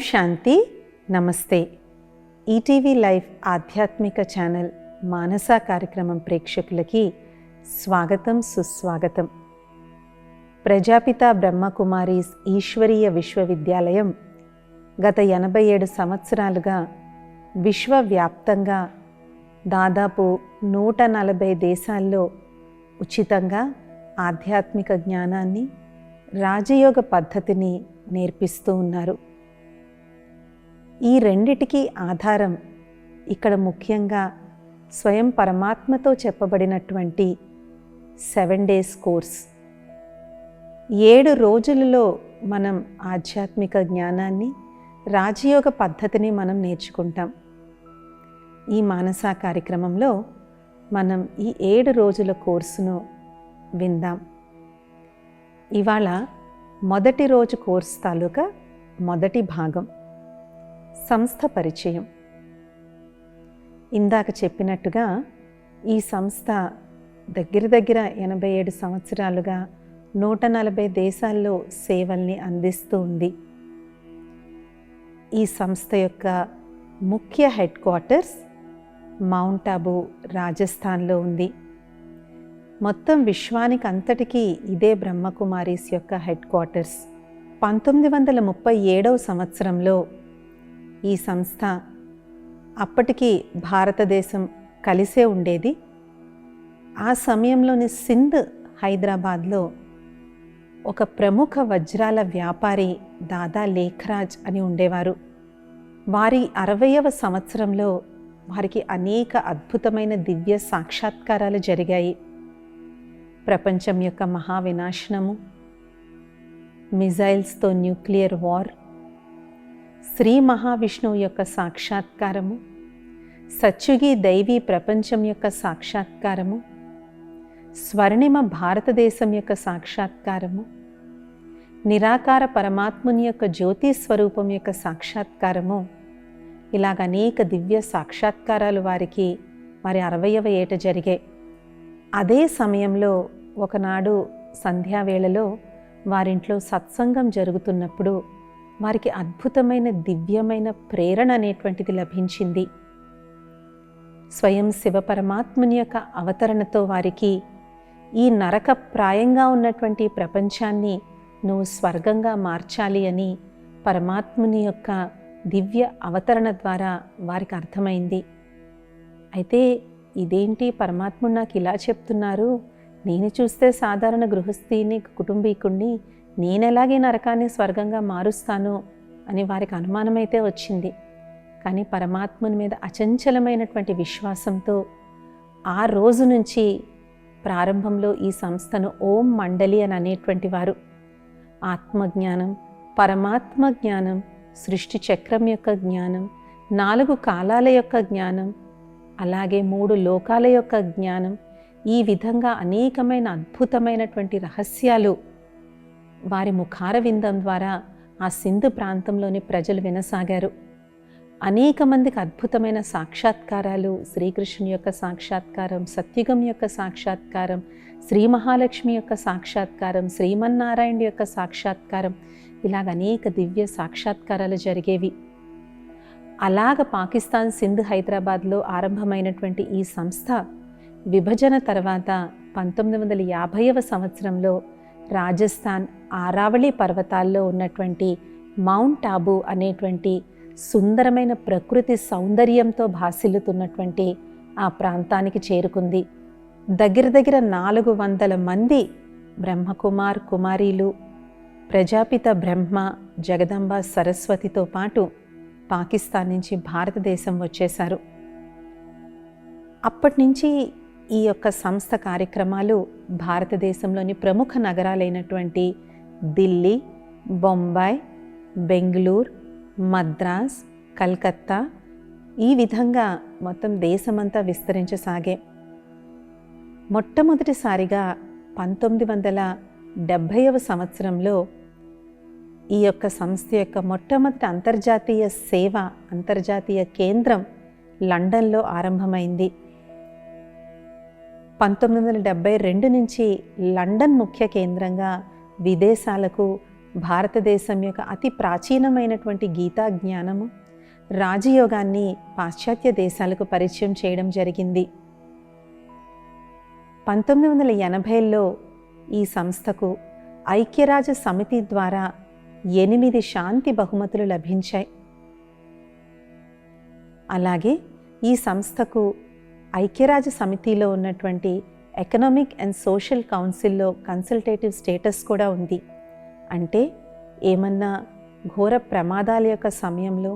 శాంతి. నమస్తే. ETV live ఆధ్యాత్మిక channel మానస కార్యక్రమం ప్రేక్షకులకి స్వాగతం, సుస్వాగతం. ప్రజాపిత బ్రహ్మకుమారీస్ ఈశ్వరీయ విశ్వవిద్యాలయం గత 87 సంవత్సరాలుగా విశ్వవ్యాప్తంగా దాదాపు 140 దేశాల్లో ఉచితంగా ఆధ్యాత్మిక జ్ఞానాన్ని, రాజయోగ పద్ధతిని నేర్పిస్తూ ఉన్నారు. ఈ రెండిటికి ఆధారం ఇక్కడ ముఖ్యంగా స్వయం పరమాత్మతో చెప్పబడినటువంటి 7 days కోర్స్. 7 రోజులలో మనం ఆధ్యాత్మిక జ్ఞానాన్ని, రాజయోగ పద్ధతిని మనం నేర్చుకుంటాం. ఈ మానస కార్యక్రమంలో మనం ఈ 7 రోజుల కోర్సును విందాం. ఇవాళ మొదటి రోజు కోర్సు తాలూకా మొదటి భాగం, సంస్థ పరిచయం. ఇందాక చెప్పినట్టుగా ఈ సంస్థ దగ్గర 87 సంవత్సరాలుగా 140 దేశాల్లో సేవల్ని అందిస్తూ ఉంది. ఈ సంస్థ యొక్క ముఖ్య హెడ్ క్వార్టర్స్ మౌంట్ ఆబూ, రాజస్థాన్లో ఉంది. మొత్తం విశ్వానికి అంతటికీ ఇదే బ్రహ్మకుమారీస్ యొక్క హెడ్ క్వార్టర్స్. 1937వ సంవత్సరంలో ఈ సంస్థ, అప్పటికి భారతదేశం కలిసే ఉండేది. ఆ సమయంలోని సింధ్, హైదరాబాద్లో ఒక ప్రముఖ వజ్రాల వ్యాపారి దాదా లేఖరాజ్ అని ఉండేవారు. వారి 60వ సంవత్సరంలో వారికి అనేక అద్భుతమైన దివ్య సాక్షాత్కారాలు జరిగాయి. ప్రపంచం యొక్క మహావినాశనము, మిజైల్స్తో న్యూక్లియర్ వార్, శ్రీ మహావిష్ణువు యొక్క సాక్షాత్కారము, సత్యుగి దైవీ ప్రపంచం యొక్క సాక్షాత్కారము, స్వర్ణిమ భారతదేశం యొక్క సాక్షాత్కారము, నిరాకార పరమాత్ముని యొక్క జ్యోతి స్వరూపం యొక్క సాక్షాత్కారము, ఇలాగ అనేక దివ్య సాక్షాత్కారాలు వారికి వారి 60వ ఏట జరిగాయి. అదే సమయంలో ఒకనాడు సంధ్యావేళలో వారింట్లో సత్సంగం జరుగుతున్నప్పుడు వారికి అద్భుతమైన దివ్యమైన ప్రేరణ అనేటువంటిది లభించింది. స్వయం శివ పరమాత్ముని యొక్క అవతరణతో వారికి ఈ నరక ప్రాయంగా ఉన్నటువంటి ప్రపంచాన్ని నువ్వు స్వర్గంగా మార్చాలి అని పరమాత్ముని యొక్క దివ్య అవతరణ ద్వారా వారికి అర్థమైంది. అయితే ఇదేంటి, పరమాత్ముడు నాకు ఇలా చెప్తున్నారు, నేను చూస్తే సాధారణ గృహస్థిని, కుటుంబీకుణ్ణి, నేనెలాగే నరకాన్ని స్వర్గంగా మారుస్తాను అని వారికి అనుమానమైతే వచ్చింది. కానీ పరమాత్ముని మీద అచంచలమైనటువంటి విశ్వాసంతో ఆ రోజు నుంచి ప్రారంభంలో ఈ సంస్థను ఓం మండలి అని అనేటువంటి వారు. ఆత్మజ్ఞానం, పరమాత్మ జ్ఞానం, సృష్టి చక్రం యొక్క జ్ఞానం, 4 కాలాల యొక్క జ్ఞానం, అలాగే 3 లోకాల యొక్క జ్ఞానం, ఈ విధంగా అనేకమైన అద్భుతమైనటువంటి రహస్యాలు వారి ముఖార విందం ద్వారా ఆ సింధు ప్రాంతంలోని ప్రజలు వినసాగారు. అనేక మందికి అద్భుతమైన సాక్షాత్కారాలు, శ్రీకృష్ణుని యొక్క సాక్షాత్కారం, సత్యుగం యొక్క సాక్షాత్కారం, శ్రీ మహాలక్ష్మి యొక్క సాక్షాత్కారం, శ్రీమన్నారాయణ యొక్క సాక్షాత్కారం, ఇలాగ అనేక దివ్య సాక్షాత్కారాలు జరిగేవి. అలాగ పాకిస్తాన్ సింధ్, హైదరాబాద్లో ఆరంభమైనటువంటి ఈ సంస్థ విభజన తర్వాత 1950వ సంవత్సరంలో రాజస్థాన్ ఆరావళి పర్వతాల్లో ఉన్నటువంటి మౌంట్ ఆబూ అనేటువంటి సుందరమైన ప్రకృతి సౌందర్యంతో భాసిల్లుతున్నటువంటి ఆ ప్రాంతానికి చేరుకుంది. దగ్గర 400 మంది బ్రహ్మకుమార్ కుమారీలు, ప్రజాపిత బ్రహ్మ, జగదంబ సరస్వతితో పాటు పాకిస్తాన్ నుంచి భారతదేశం వచ్చేశారు. అప్పటి నుంచి ఈ యొక్క సంస్థ కార్యక్రమాలు భారతదేశంలోని ప్రముఖ నగరాలైనటువంటి ఢిల్లీ, బొంబాయి, బెంగళూరు, మద్రాస్, కలకత్తా, ఈ విధంగా మొత్తం దేశమంతా విస్తరించసాగే. మొట్టమొదటిసారిగా 1970వ సంవత్సరంలో ఈ యొక్క సంస్థ యొక్క మొట్టమొదటి అంతర్జాతీయ సేవ, అంతర్జాతీయ కేంద్రం లండన్లో ఆరంభమైంది. 1972 నుంచి లండన్ ముఖ్య కేంద్రంగా విదేశాలకు భారతదేశం యొక్క అతి ప్రాచీనమైనటువంటి గీతా జ్ఞానము, రాజయోగాన్ని పాశ్చాత్య దేశాలకు పరిచయం చేయడం జరిగింది. 1980లో ఈ సంస్థకు ఐక్యరాజ్య సమితి ద్వారా 8 శాంతి బహుమతులు లభించాయి. అలాగే ఈ సంస్థకు ఐక్యరాజ్య సమితిలో ఉన్నటువంటి ఎకనామిక్ అండ్ సోషల్ కౌన్సిల్లో కన్సల్టేటివ్ స్టేటస్ కూడా ఉంది. అంటే ఏమన్నా ఘోర ప్రమాదాల యొక్క సమయంలో,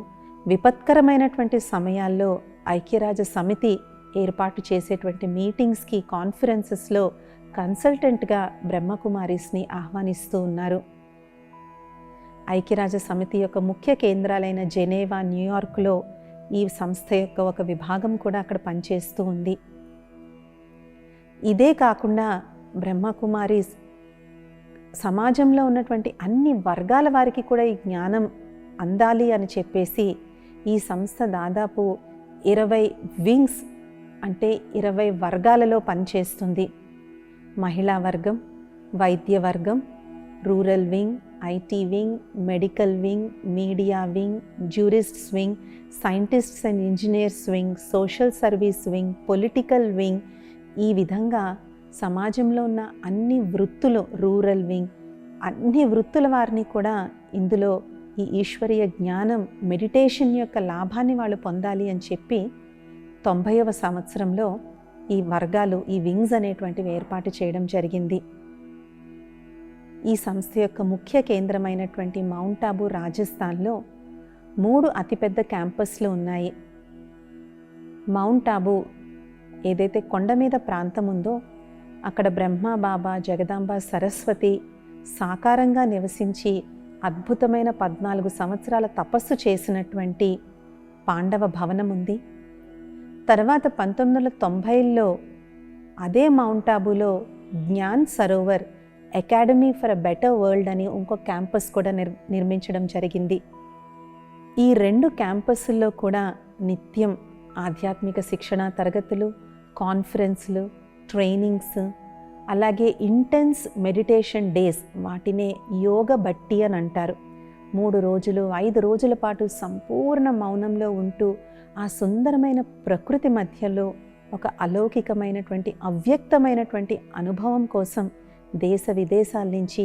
విపత్కరమైనటువంటి సమయాల్లో ఐక్యరాజ్య సమితి ఏర్పాటు చేసేటువంటి మీటింగ్స్కి, కాన్ఫరెన్సెస్లో కన్సల్టెంట్గా బ్రహ్మకుమారీస్ని ఆహ్వానిస్తూ ఉన్నారు. ఐక్యరాజ్య సమితి యొక్క ముఖ్య కేంద్రాలైన జెనీవా, న్యూయార్క్లో ఈ సంస్థ యొక్క ఒక విభాగం కూడా అక్కడ పనిచేస్తూ ఉంది. ఇదే కాకుండా బ్రహ్మకుమారీస్ సమాజంలో ఉన్నటువంటి అన్ని వర్గాల వారికి కూడా ఈ జ్ఞానం అందాలి అని చెప్పేసి ఈ సంస్థ దాదాపు 20 వింగ్స్ అంటే 20 వర్గాలలో పనిచేస్తుంది. మహిళా వర్గం, వైద్య వర్గం, rural wing, IT wing, medical wing, media wing, jurists wing, scientists and engineers wing, social service wing, political wing, ఈ విధంగా సమాజంలో ఉన్న అన్ని వృత్తులు, రూరల్ వింగ్, అన్ని వృత్తుల వారిని కూడా ఇందులో ఈ ఈశ్వరీయ జ్ఞానం, మెడిటేషన్ యొక్క లాభాన్ని వాళ్ళు పొందాలి అని చెప్పి 90వ సంవత్సరంలో ఈ వర్గాలు, ఈ వింగ్స్ అనేటువంటివి ఏర్పాటు చేయడం జరిగింది. ఈ సంస్థ యొక్క ముఖ్య కేంద్రమైనటువంటి మౌంట్ ఆబూ, రాజస్థాన్లో 3 అతిపెద్ద క్యాంపస్లు ఉన్నాయి. మౌంట్ ఆబూ ఏదైతే కొండ మీద ప్రాంతం ఉందో అక్కడ బ్రహ్మ బాబా, జగదాంబ సరస్వతి సాకారంగా నివసించి అద్భుతమైన 14 సంవత్సరాల తపస్సు చేసినటువంటి పాండవ భవనం ఉంది. తర్వాత 1990లో అదే మౌంట్ ఆబూలో Gyan Sarovar academy for a better world అని ఇంకో క్యాంపస్ కూడా నిర్మించడం జరిగింది. ఈ 2 క్యాంపస్ల్లో కూడా నిత్యం ఆధ్యాత్మిక శిక్షణ తరగతులు, కాన్ఫరెన్స్లు, ట్రైనింగ్స్, అలాగే ఇంటెన్స్ మెడిటేషన్ డేస్, వాటినే యోగ బట్టి అని అంటారు. 3 రోజులు 5 రోజుల పాటు సంపూర్ణ మౌనంలో ఉంటూ ఆ సుందరమైన ప్రకృతి మధ్యలో ఒక అలౌకికమైనటువంటి, అవ్యక్తమైనటువంటి అనుభవం కోసం దేశ విదేశాల నుంచి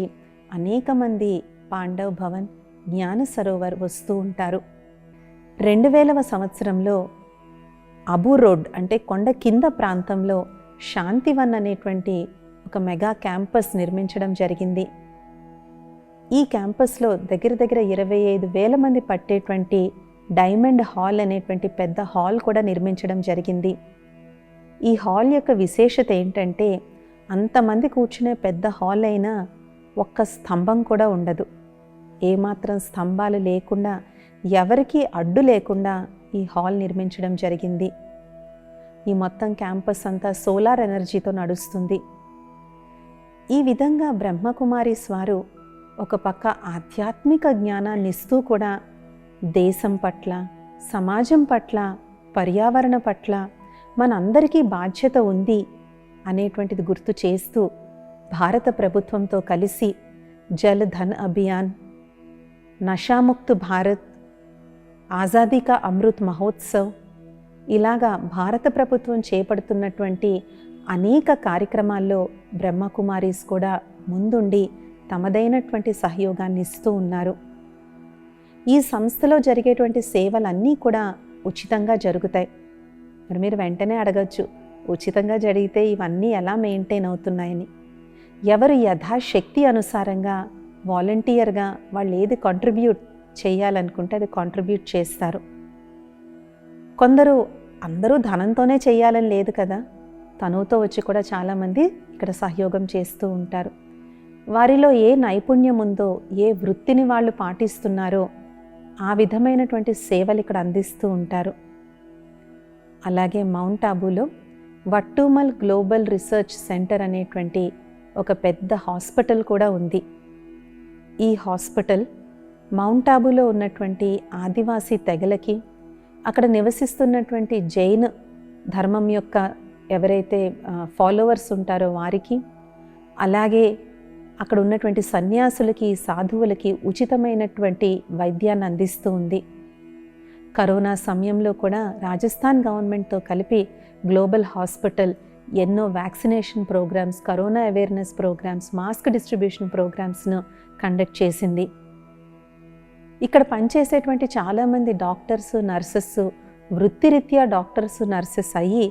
అనేక మంది పాండవ్ భవన్, జ్ఞాన సరోవర్ వస్తూ ఉంటారు. 2000వ సంవత్సరంలో అబూ రోడ్ అంటే కొండ కింద ప్రాంతంలో శాంతివన్ అనేటువంటి ఒక మెగా క్యాంపస్ నిర్మించడం జరిగింది. ఈ క్యాంపస్లో దగ్గర 25,000 మంది పట్టేటువంటి డైమండ్ హాల్ అనేటువంటి పెద్ద హాల్ కూడా నిర్మించడం జరిగింది. ఈ హాల్ యొక్క విశేషత ఏంటంటే అంతమంది కూర్చునే పెద్ద హాల్ అయినా ఒక్క స్తంభం కూడా ఉండదు. ఏమాత్రం స్తంభాలు లేకుండా, ఎవరికీ అడ్డు లేకుండా ఈ హాల్ నిర్మించడం జరిగింది. ఈ మొత్తం క్యాంపస్ అంతా సోలార్ ఎనర్జీతో నడుస్తుంది. ఈ విధంగా బ్రహ్మకుమారీస్ వారు ఒక పక్క ఆధ్యాత్మిక జ్ఞానాన్ని ఇస్తూ కూడా దేశం పట్ల, సమాజం పట్ల, పర్యావరణ పట్ల మనందరికీ బాధ్యత ఉంది అనేటువంటిది గుర్తు చేస్తూ భారత ప్రభుత్వంతో కలిసి జల్ ధన్ అభియాన్, నషాముక్త్ భారత్, ఆజాదీ కా అమృత్ మహోత్సవ్, ఇలాగా భారత ప్రభుత్వం చేపడుతున్నటువంటి అనేక కార్యక్రమాల్లో బ్రహ్మకుమారీస్ కూడా ముందుండి తమదైనటువంటి సహయోగాన్ని ఇస్తూ ఉన్నారు. ఈ సంస్థలో జరిగేటువంటి సేవలన్నీ కూడా ఉచితంగా జరుగుతాయి. మరి మీరు వెంటనే అడగచ్చు, ఉచితంగా జరిగితే ఇవన్నీ ఎలా మెయింటైన్ అవుతున్నాయని. ఎవరు యథాశక్తి అనుసారంగా వాలంటీర్గా వాళ్ళు ఏది కాంట్రిబ్యూట్ చేయాలనుకుంటే అది కాంట్రిబ్యూట్ చేస్తారు. కొందరు అందరూ ధనంతోనే చేయాలని లేదు కదా, తనుతో వచ్చి కూడా చాలామంది ఇక్కడ సహయోగం చేస్తూ ఉంటారు. వారిలో ఏ నైపుణ్యం ఉందో, ఏ వృత్తిని వాళ్ళు పాటిస్తున్నారో ఆ విధమైనటువంటి సేవలు ఇక్కడ అందిస్తూ ఉంటారు. అలాగే మౌంట్ ఆబూలో వట్టూమల్ గ్లోబల్ రీసెర్చ్ సెంటర్ అనేటువంటి ఒక పెద్ద హాస్పిటల్ కూడా ఉంది. ఈ హాస్పిటల్ మౌంట్ ఆబూలో ఉన్నటువంటి ఆదివాసీ తెగలకి, అక్కడ నివసిస్తున్నటువంటి జైన్ ధర్మం యొక్క ఎవరైతే ఫాలోవర్స్ ఉంటారో వారికి, అలాగే అక్కడ ఉన్నటువంటి సన్యాసులకి, సాధువులకి ఉచితమైనటువంటి వైద్యాన్ని అందిస్తూ ఉంది. కరోనా సమయంలో కూడా రాజస్థాన్ గవర్నమెంట్తో కలిపి గ్లోబల్ హాస్పిటల్ ఎన్నో vaccination programmes, corona awareness programmes, mask distribution ప్రోగ్రామ్స్ను కండక్ట్ చేసింది. ఇక్కడ పనిచేసేటువంటి చాలామంది డాక్టర్స్, నర్సెస్ వృత్తిరీత్యా డాక్టర్స్, నర్సెస్ అయ్యి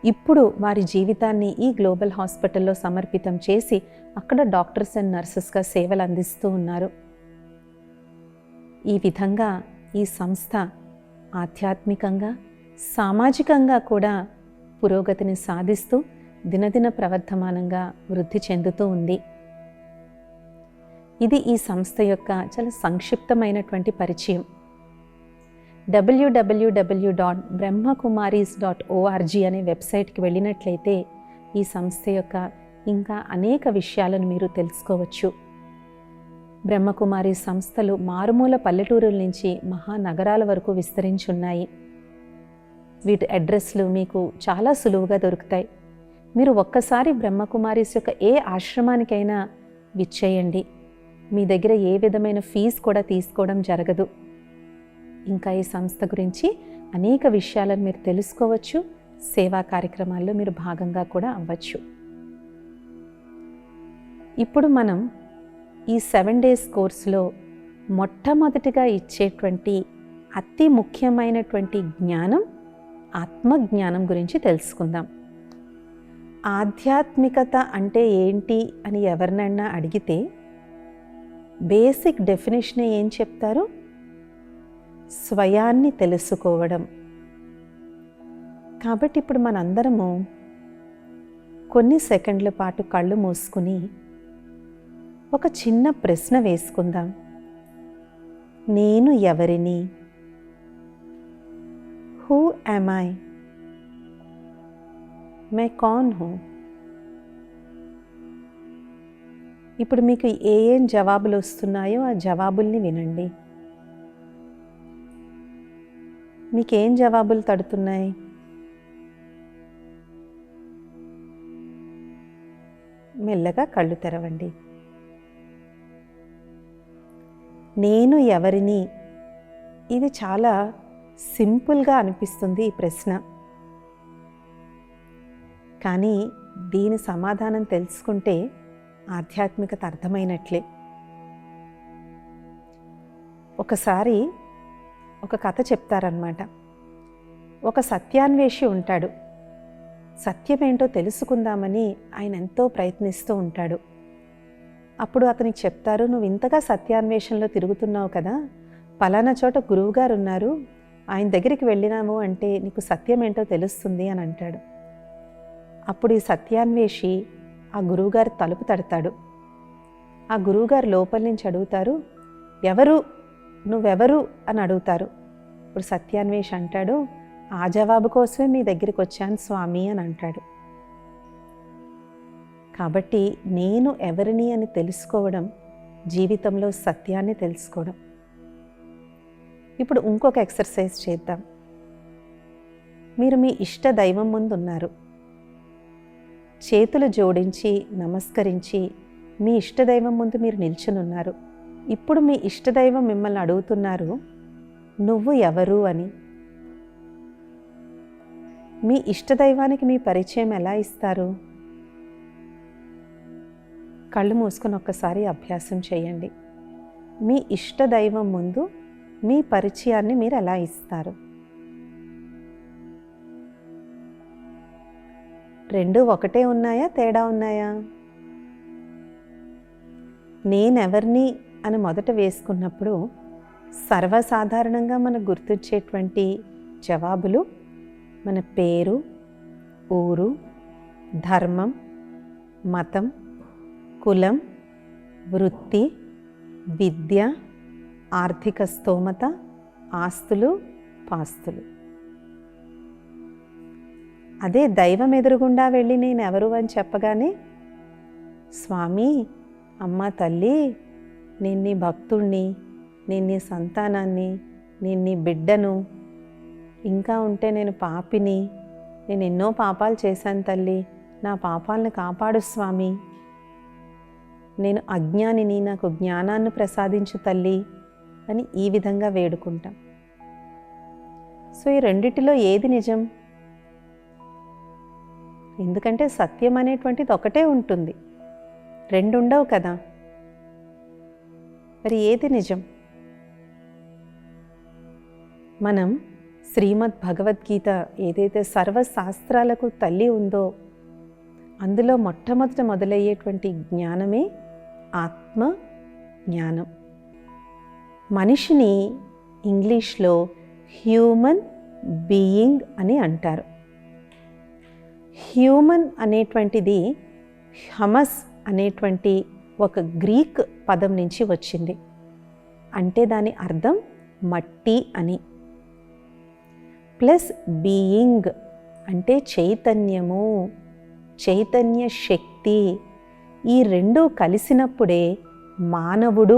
ఇప్పుడు వారి జీవితాన్ని ఈ గ్లోబల్ హాస్పిటల్లో సమర్పితం చేసి అక్కడ డాక్టర్స్ అండ్ నర్సెస్గా సేవలు అందిస్తూ ఉన్నారు. ఈ విధంగా ఈ సంస్థ ఆధ్యాత్మికంగా, సామాజికంగా కూడా పురోగతిని సాధిస్తూ దినదిన ప్రవర్ధమానంగా వృద్ధి చెందుతూ ఉంది. ఇది ఈ సంస్థ యొక్క చాలా సంక్షిప్తమైనటువంటి పరిచయం. www.brahmakumaris.org అనే వెబ్సైట్కి వెళ్ళినట్లయితే ఈ సంస్థ యొక్క ఇంకా అనేక విషయాలను మీరు తెలుసుకోవచ్చు. బ్రహ్మకుమారి సంస్థలు మారుమూల పల్లెటూరుల నుంచి మహానగరాల వరకు విస్తరించున్నాయి. వీటి అడ్రస్లు మీకు చాలా సులువుగా దొరుకుతాయి. మీరు ఒక్కసారి బ్రహ్మకుమారీస్ యొక్క ఏ ఆశ్రమానికైనా విచ్చేయండి. మీ దగ్గర ఏ విధమైన ఫీజు కూడా తీసుకోవడం జరగదు. ఇంకా ఈ సంస్థ గురించి అనేక విషయాలను మీరు తెలుసుకోవచ్చు. సేవా కార్యక్రమాల్లో మీరు భాగంగా కూడా అవ్వచ్చు. ఇప్పుడు మనం ఈ 7 days కోర్సులో మొట్టమొదటిగా ఇచ్చేటువంటి అతి ముఖ్యమైనటువంటి జ్ఞానం ఆత్మజ్ఞానం గురించి తెలుసుకుందాం. ఆధ్యాత్మికత అంటే ఏంటి అని ఎవరినైనా అడిగితే బేసిక్ డెఫినేషన్ ఏం చెప్తారు? స్వయాన్ని తెలుసుకోవడం. కాబట్టి ఇప్పుడు మనందరము కొన్ని సెకండ్ల పాటు కళ్ళు మూసుకుని ఒక చిన్న ప్రశ్న వేసుకుందాం. నేను ఎవరిని? Who am I? मैं कौन हूँ? ఇప్పుడు మీకు ఏం జవాబులు వస్తున్నాయో ఆ జవాబుల్ని వినండి. మీకేం జవాబులు తడుతున్నాయి? మెల్లగా కళ్ళు తెరవండి. నేను ఎవరిని? ఇది చాలా సింపుల్గా అనిపిస్తుంది ఈ ప్రశ్న. కానీ దీని సమాధానం తెలుసుకుంటే ఆధ్యాత్మికత అర్థమైనట్లే. ఒకసారి ఒక కథ చెప్తారన్నమాట. ఒక సత్యాన్వేషి ఉంటాడు. సత్యమేంటో తెలుసుకుందామని ఆయన ఎంతో ప్రయత్నిస్తూ ఉంటాడు. అప్పుడు అతనికి చెప్తారు, నువ్వు ఇంతగా సత్యాన్వేషణలో తిరుగుతున్నావు కదా, పలానా చోట గురువుగారు ఉన్నారు, ఆయన దగ్గరికి వెళ్ళినాము అంటే నీకు సత్యమేంటో తెలుస్తుంది అని అంటాడు. అప్పుడు ఈ సత్యాన్వేషి ఆ గురువుగారు తలుపు తడతాడు. ఆ గురువుగారు లోపల నుంచి అడుగుతారు, ఎవరు? నువ్వెవరు అని అడుగుతారు. ఇప్పుడు సత్యాన్వేషి అంటాడు, ఆ జవాబు కోసమే మీ దగ్గరికి వచ్చాను స్వామి అని అంటాడు. కాబట్టి నేను ఎవరిని అని తెలుసుకోవడం జీవితంలో సత్యాన్ని తెలుసుకోవడం. ఇప్పుడు ఇంకొక ఎక్సర్సైజ్ చేద్దాం. మీరు మీ ఇష్ట దైవం ముందు ఉన్నారు. చేతులు జోడించి నమస్కరించి మీ ఇష్టదైవం ముందు మీరు నిల్చుని ఉన్నారు. ఇప్పుడు మీ ఇష్టదైవం మిమ్మల్ని అడుగుతున్నారు, నువ్వు ఎవరు అని. మీ ఇష్టదైవానికి మీ పరిచయం ఎలా ఇస్తారు? కళ్ళు మూసుకొని ఒక్కసారి అభ్యాసం చేయండి. మీ ఇష్టదైవం ముందు మీ పరిచయాన్ని మీరు ఎలా ఇస్తారు? రెండు ఒకటే ఉన్నాయా, తేడా ఉన్నాయా? నేనెవరిని అని మొదట వేసుకున్నప్పుడు సర్వసాధారణంగా మనకు గుర్తొచ్చేటువంటి జవాబులు మన పేరు, ఊరు, ధర్మం, మతం, కులం, వృత్తి, విద్య, ఆర్థిక స్తోమత, ఆస్తులు, పాస్తులు. అదే దైవం ఎదురుగుండా వెళ్ళి నేను ఎవరు అని చెప్పగానే, స్వామి, అమ్మ తల్లి, నేను నీ భక్తుణ్ణి, నేను నీ సంతానాన్ని, నేను నీ బిడ్డను, ఇంకా ఉంటే నేను పాపిని, నేను ఎన్నో పాపాలు చేశాను తల్లి, నా పాపాలను కాపాడు స్వామి. నేను అజ్ఞానిని, నాకు జ్ఞానాన్ని ప్రసాదించు తల్లి అని ఈ విధంగా వేడుకుంటాం. సో ఈ రెండిటిలో ఏది నిజం? ఎందుకంటే సత్యం అనేటువంటిది ఒకటే ఉంటుంది, రెండు ఉండవు కదా. మరి ఏది నిజం? మనం శ్రీమద్ భగవద్గీత ఏదైతే సర్వశాస్త్రాలకు తల్లి ఉందో అందులో మొట్టమొదట మొదలయ్యేటువంటి జ్ఞానమే ఆత్మ జ్ఞానం. మనిషిని ఇంగ్లీష్లో హ్యూమన్ బీయింగ్ అని అంటారు. హ్యూమన్ అనేటువంటిది హమస్ అనేటువంటి ఒక గ్రీక్ పదం నుంచి వచ్చింది. అంటే దాని అర్థం మట్టి అని. ప్లస్ బీయింగ్ అంటే చైతన్యము, చైతన్య శక్తి. ఈ రెండు కలిసినప్పుడే మానవుడు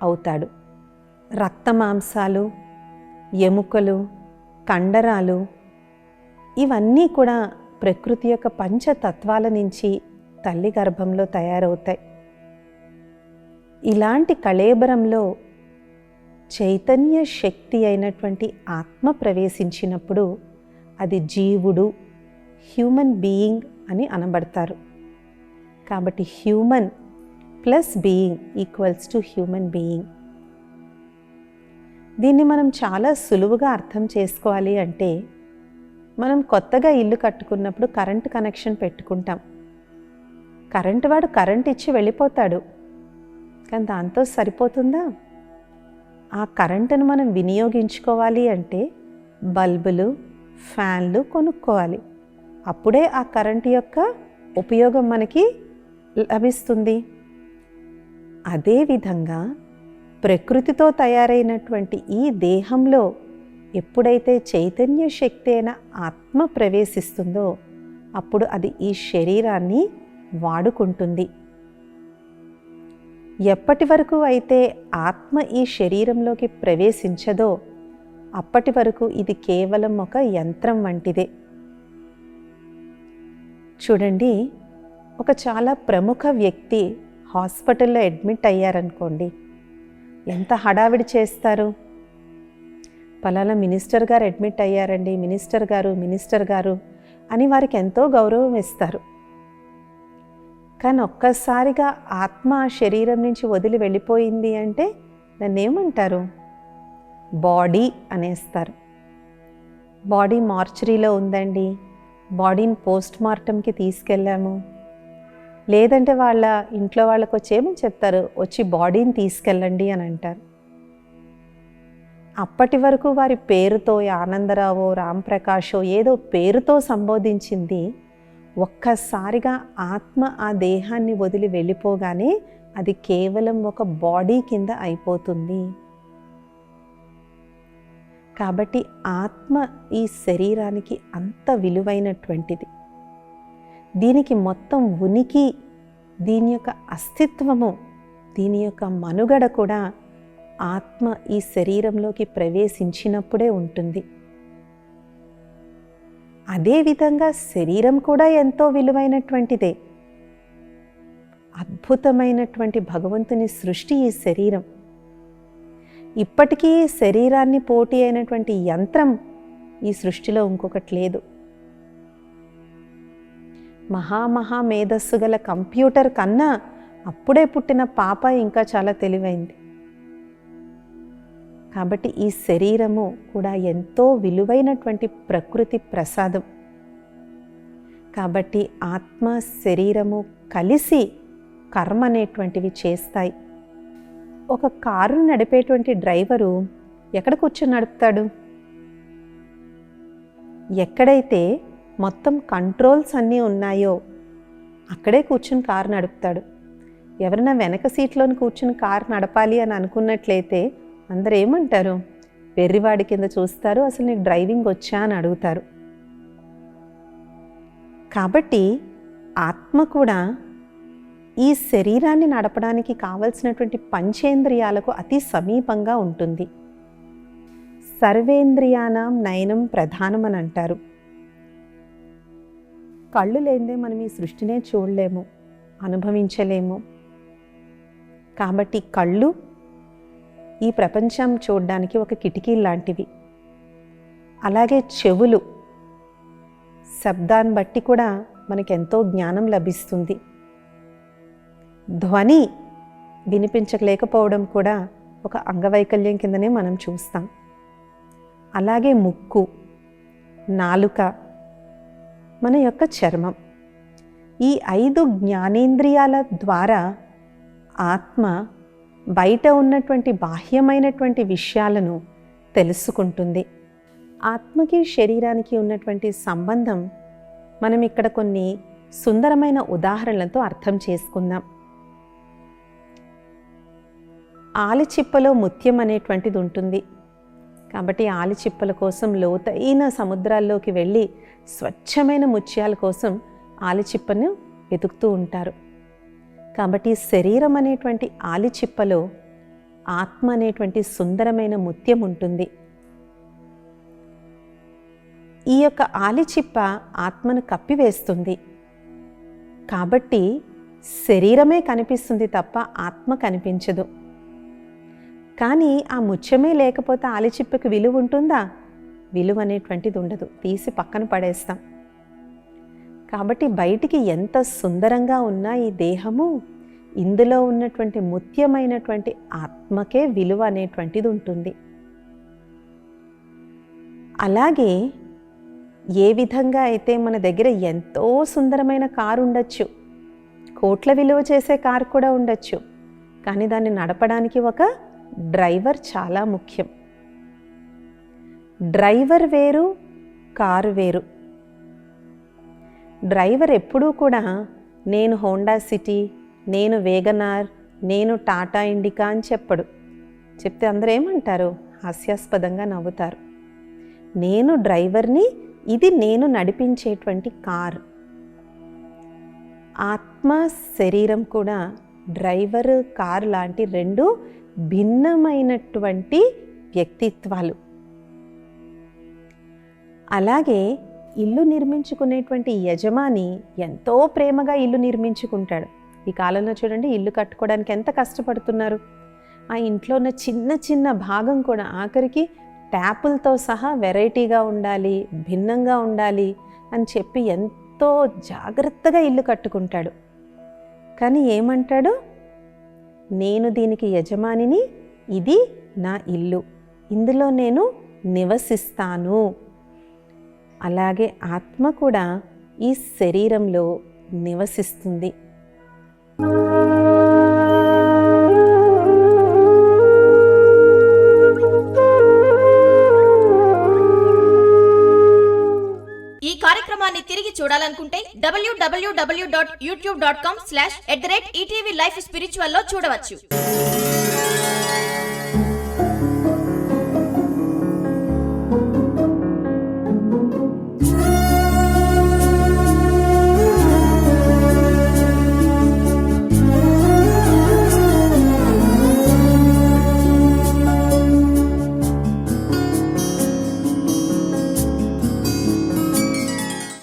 అవుతాడు. రక్తమాంసాలు, ఎముకలు, కండరాలు ఇవన్నీ కూడా ప్రకృతి యొక్క పంచతత్వాల నుంచి తల్లి గర్భంలో తయారవుతాయి. ఇలాంటి కళేబరంలో చైతన్య శక్తి అయినటువంటి ఆత్మ ప్రవేశించినప్పుడు అది జీవుడు, హ్యూమన్ బీయింగ్ అని అనబడతారు. కాబట్టి human plus being equals to human being. దీన్ని మనం చాలా సులువుగా అర్థం చేసుకోవాలి అంటే, మనం కొత్తగా ఇల్లు కట్టుకున్నప్పుడు కరెంటు కనెక్షన్ పెట్టుకుంటాం. కరెంటు వాడు కరెంట్ ఇచ్చి వెళ్ళిపోతాడు, కానీ దాంతో సరిపోతుందా? ఆ కరెంటును మనం వినియోగించుకోవాలి అంటే బల్బులు, ఫ్యాన్లు కొనుక్కోవాలి. అప్పుడే ఆ కరెంటు యొక్క ఉపయోగం మనకి లభిస్తుంది. అదేవిధంగా ప్రకృతితో తయారైనటువంటి ఈ దేహంలో ఎప్పుడైతే చైతన్య శక్తి అయిన ఆత్మ ప్రవేశిస్తుందో అప్పుడు అది ఈ శరీరాన్ని వాడుకుంటుంది. ఎప్పటి వరకు అయితే ఆత్మ ఈ శరీరంలోకి ప్రవేశించదో అప్పటి వరకు ఇది కేవలం ఒక యంత్రం వంటిదే. చూడండి, ఒక చాలా ప్రముఖ వ్యక్తి హాస్పిటల్లో అడ్మిట్ అయ్యారనుకోండి, ఎంత హడావిడి చేస్తారు. పలానా మినిస్టర్ గారు అడ్మిట్ అయ్యారండి, మినిస్టర్ గారు అని వారికి ఎంతో గౌరవం ఇస్తారు. కానీ ఒక్కసారిగా ఆత్మ ఆ శరీరం నుంచి వదిలి వెళ్ళిపోయింది అంటే దాన్ని ఏమంటారు? బాడీ అనేస్తారు. బాడీ మార్చరీలో ఉందండి, బాడీని పోస్ట్ మార్టంకి తీసుకెళ్ళాము, లేదంటే వాళ్ళ ఇంట్లో వాళ్ళకు వచ్చి ఏమని చెప్తారు, వచ్చి బాడీని తీసుకెళ్ళండి అని అంటారు. అప్పటి వరకు వారి పేరుతో ఆనందరావో రాంప్రకాషో ఏదో పేరుతో సంబోధించింది ఒక్కసారిగా ఆత్మ ఆ దేహాన్ని వదిలి వెళ్ళిపోగానే అది కేవలం ఒక బాడీ కింద అయిపోతుంది. కాబట్టి ఆత్మ ఈ శరీరానికి అంత విలువైనటువంటిది. దీనికి మొత్తం ఉనికి, దీని యొక్క అస్తిత్వము, దీని యొక్క మనుగడ కూడా ఆత్మ ఈ శరీరంలోకి ప్రవేశించినప్పుడే ఉంటుంది. అదేవిధంగా శరీరం కూడా ఎంతో విలువైనటువంటిదే. అద్భుతమైనటువంటి భగవంతుని సృష్టి ఈ శరీరం. ఇప్పటికీ శరీరాన్ని పోటీ అయినటువంటి యంత్రం ఈ సృష్టిలో ఇంకొకటి లేదు. మహామహామేధస్సు గల కంప్యూటర్ కన్నా అప్పుడే పుట్టిన పాప ఇంకా చాలా తెలివైంది. కాబట్టి ఈ శరీరము కూడా ఎంతో విలువైనటువంటి ప్రకృతి ప్రసాదం. కాబట్టి ఆత్మ శరీరము కలిసి కర్మ అనేటువంటివి చేస్తాయి. ఒక కారును నడిపేటువంటి డ్రైవరు ఎక్కడ కూర్చొని నడుపుతాడు? ఎక్కడైతే మొత్తం కంట్రోల్స్ అన్నీ ఉన్నాయో అక్కడే కూర్చుని కారు నడుపుతాడు. ఎవరైనా వెనక సీట్లోని కూర్చుని కారు నడపాలి అని అనుకున్నట్లయితే అందరూ ఏమంటారు? వెర్రివాడి కింద చూస్తారు, అసలు నీకు డ్రైవింగ్ వచ్చా అని అడుగుతారు. కాబట్టి ఆత్మ కూడా ఈ శరీరాన్ని నడపడానికి కావలసినటువంటి పంచేంద్రియాలకు అతి సమీపంగా ఉంటుంది. సర్వేంద్రియానాం నయనం ప్రధానం అని అంటారు. కళ్ళు లేనిదే మనం ఈ సృష్టినే చూడలేము, అనుభవించలేము. కాబట్టి కళ్ళు ఈ ప్రపంచం చూడడానికి ఒక కిటికీ లాంటివి. అలాగే చెవులు, శబ్దాన్ని బట్టి కూడా మనకెంతో జ్ఞానం లభిస్తుంది. ధ్వని వినిపించలేకపోవడం కూడా ఒక అంగవైకల్యం కిందనే మనం చూస్తాం. అలాగే ముక్కు, నాలుక, మన యొక్క చర్మం, ఈ 5 జ్ఞానేంద్రియాల ద్వారా ఆత్మ బయట ఉన్నటువంటి బాహ్యమైనటువంటి విషయాలను తెలుసుకుంటుంది. ఆత్మకి శరీరానికి ఉన్నటువంటి సంబంధం మనం ఇక్కడ కొన్ని సుందరమైన ఉదాహరణలతో అర్థం చేసుకుందాం. ఆలిచిప్పలో ముత్యం అనేటువంటిది ఉంటుంది. కాబట్టి ఆలిచిప్పల కోసం లోతైన సముద్రాల్లోకి వెళ్ళి స్వచ్ఛమైన ముత్యాల కోసం ఆలిచిప్పను వెతుకుతూ ఉంటారు. కాబట్టి శరీరం అనేటువంటి ఆలిచిప్పలో ఆత్మ అనేటువంటి సుందరమైన ముత్యం ఉంటుంది. ఈ యొక్క ఆలిచిప్ప ఆత్మను కప్పివేస్తుంది. కాబట్టి శరీరమే కనిపిస్తుంది తప్ప ఆత్మ కనిపించదు. కానీ ఆ ముత్యమే లేకపోతే ఆలిచిప్పకి విలువ ఉంటుందా? విలువ అనేటువంటిది ఉండదు, తీసి పక్కన పడేస్తాం. కాబట్టి బయటికి ఎంత సుందరంగా ఉన్నా ఈ దేహము, ఇందులో ఉన్నటువంటి ముత్యమైనటువంటి ఆత్మకే విలువ అనేటువంటిది ఉంటుంది. అలాగే ఏ విధంగా అయితే మన దగ్గర ఎంతో సుందరమైన కారు ఉండొచ్చు, కోట్ల విలువ చేసే కారు కూడా ఉండొచ్చు, కానీ దాన్ని నడపడానికి ఒక డ్రైవర్ చాలా ముఖ్యం. డ్రైవర్ వేరు, కారు వేరు. డ్రైవర్ ఎప్పుడూ కూడా నేను హోండా సిటీ, నేను వేగనార్, నేను టాటా ఇండికా అని చెప్పడు. చెప్తే అందరూ ఏమంటారు? హాస్యాస్పదంగా నవ్వుతారు. నేను డ్రైవర్ని, ఇది నేను నడిపించేటువంటి కారు. ఆత్మ శరీరం కూడా డ్రైవర్, కారు లాంటి 2 భిన్నమైనటువంటి వ్యక్తిత్వాలు. అలాగే ఇల్లు నిర్మించుకునేటువంటి యజమాని ఎంతో ప్రేమగా ఇల్లు నిర్మించుకుంటాడు. ఈ కాలంలో చూడండి, ఇల్లు కట్టుకోవడానికి ఎంత కష్టపడుతున్నారు. ఆ ఇంట్లో ఉన్న చిన్న చిన్న భాగం కూడా ఆఖరికి ట్యాపులతో సహా వెరైటీగా ఉండాలి, భిన్నంగా ఉండాలి అని చెప్పి ఎంతో జాగ్రత్తగా ఇల్లు కట్టుకుంటాడు. కానీ ఏమంటాడు? నేను దీనికి యజమానిని, ఇది నా ఇల్లు, ఇందులో నేను నివసిస్తాను. అలాగే ఆత్మ కూడా ఈ శరీరంలో నివసిస్తుంది. ఈ కార్యక్రమాన్ని తిరిగి చూడాలనుకుంటే www.youtube.com/@ETV Life Spiritual లో చూడవచ్చు.